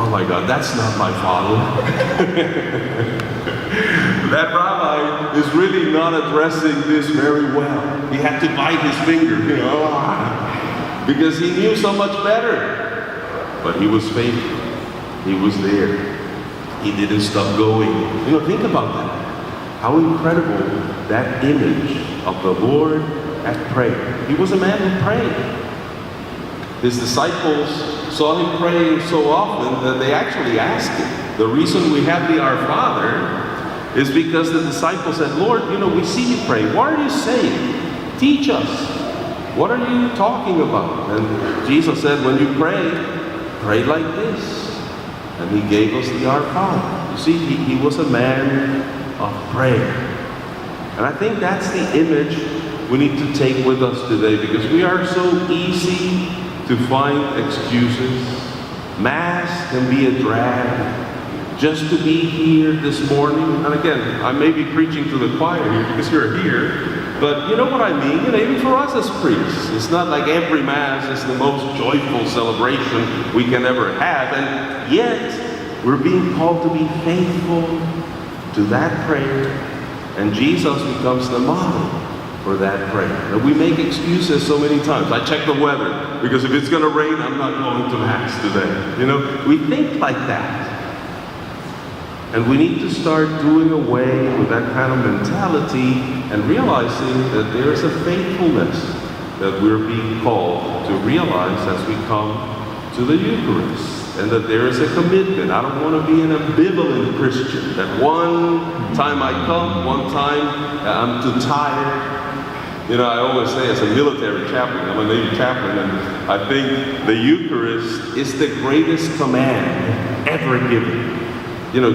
oh my God, that's not my father. That rabbi is really not addressing this very well. He had to bite his finger, because he knew so much better. But he was faithful. He was there. He didn't stop going. Think about that. How incredible that image of the Lord at prayer. He was a man who prayed. His disciples saw him praying so often that they actually asked him. The reason we have the Our Father is because the disciples said, Lord, we see you pray. What are you saying? Teach us. What are you talking about? And Jesus said, when you pray like this. And he gave us the Our Father. You see, he was a man of prayer. And I think that's the image we need to take with us today, because we are so easy to find excuses. Mass can be a drag. Just to be here this morning, and again, I may be preaching to the choir here because you're here, but you know what I mean? Even for us as priests, it's not like every Mass is the most joyful celebration we can ever have, and yet we're being called to be faithful to that prayer, and Jesus becomes the model for that prayer. And we make excuses so many times. I check the weather, because if it's going to rain, I'm not going to Mass today. We think like that. And we need to start doing away with that kind of mentality and realizing that there is a faithfulness that we're being called to realize as we come to the Eucharist. And that there is a commitment. I don't want to be an ambivalent Christian. That one time I come, one time I'm too tired. I always say, as a military chaplain, I'm a Navy chaplain, and I think the Eucharist is the greatest command ever given.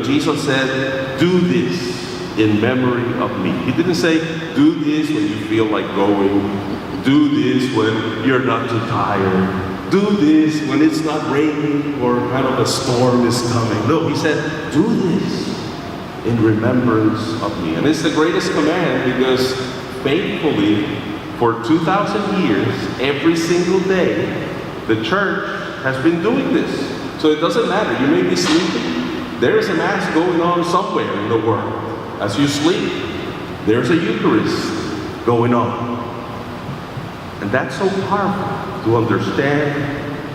Jesus said, do this in memory of me. He didn't say, do this when you feel like going. Do this when you're not too tired. Do this when it's not raining or kind of a storm is coming. No, he said, do this in remembrance of me. And it's the greatest command because faithfully, for 2,000 years, every single day, the church has been doing this. So it doesn't matter. You may be sleeping. There is a Mass going on somewhere in the world. As you sleep, there's a Eucharist going on. And that's so powerful to understand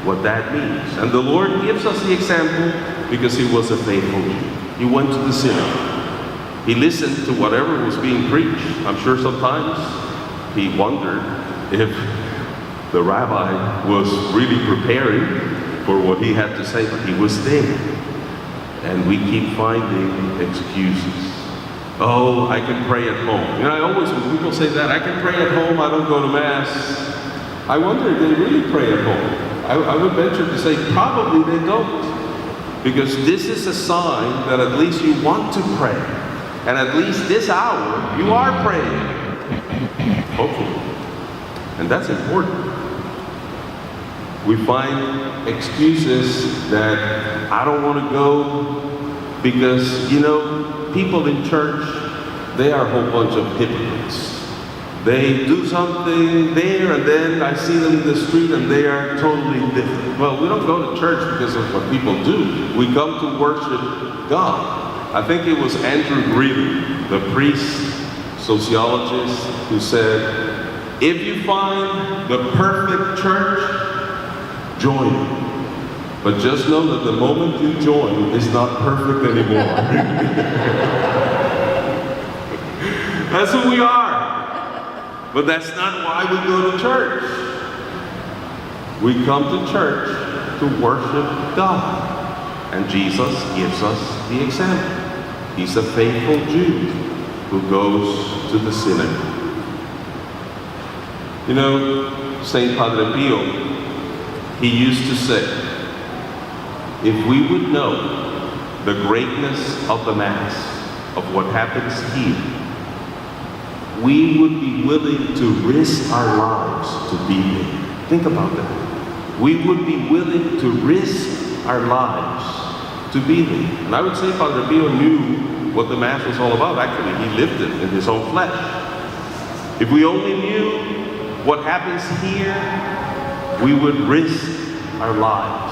what that means. And the Lord gives us the example because he was a faithful Jew. He went to the synagogue. He listened to whatever was being preached. I'm sure sometimes he wondered if the rabbi was really preparing for what he had to say, but he was there. And we keep finding excuses. Oh, I can pray at home. I always, when people say that, I can pray at home, I don't go to Mass. I wonder if they really pray at home. I would venture to say probably they don't. Because this is a sign that at least you want to pray. And at least this hour, you are praying. Hopefully. And that's important. We find excuses that I don't want to go because, people in church, they are a whole bunch of hypocrites. They do something there and then I see them in the street and they are totally different. Well, we don't go to church because of what people do. We come to worship God. I think it was Andrew Greeley, the priest, sociologist, who said, if you find the perfect church, join it. But just know that the moment you join, it's not perfect anymore. That's who we are. But that's not why we go to church. We come to church to worship God. And Jesus gives us the example. He's a faithful Jew who goes to the synagogue. St. Padre Pio, he used to say, if we would know the greatness of the Mass, of what happens here, we would be willing to risk our lives to be there. Think about that. We would be willing to risk our lives to be there. And I would say Padre Pio knew what the Mass was all about. Actually, he lived it in his own flesh. If we only knew what happens here, we would risk our lives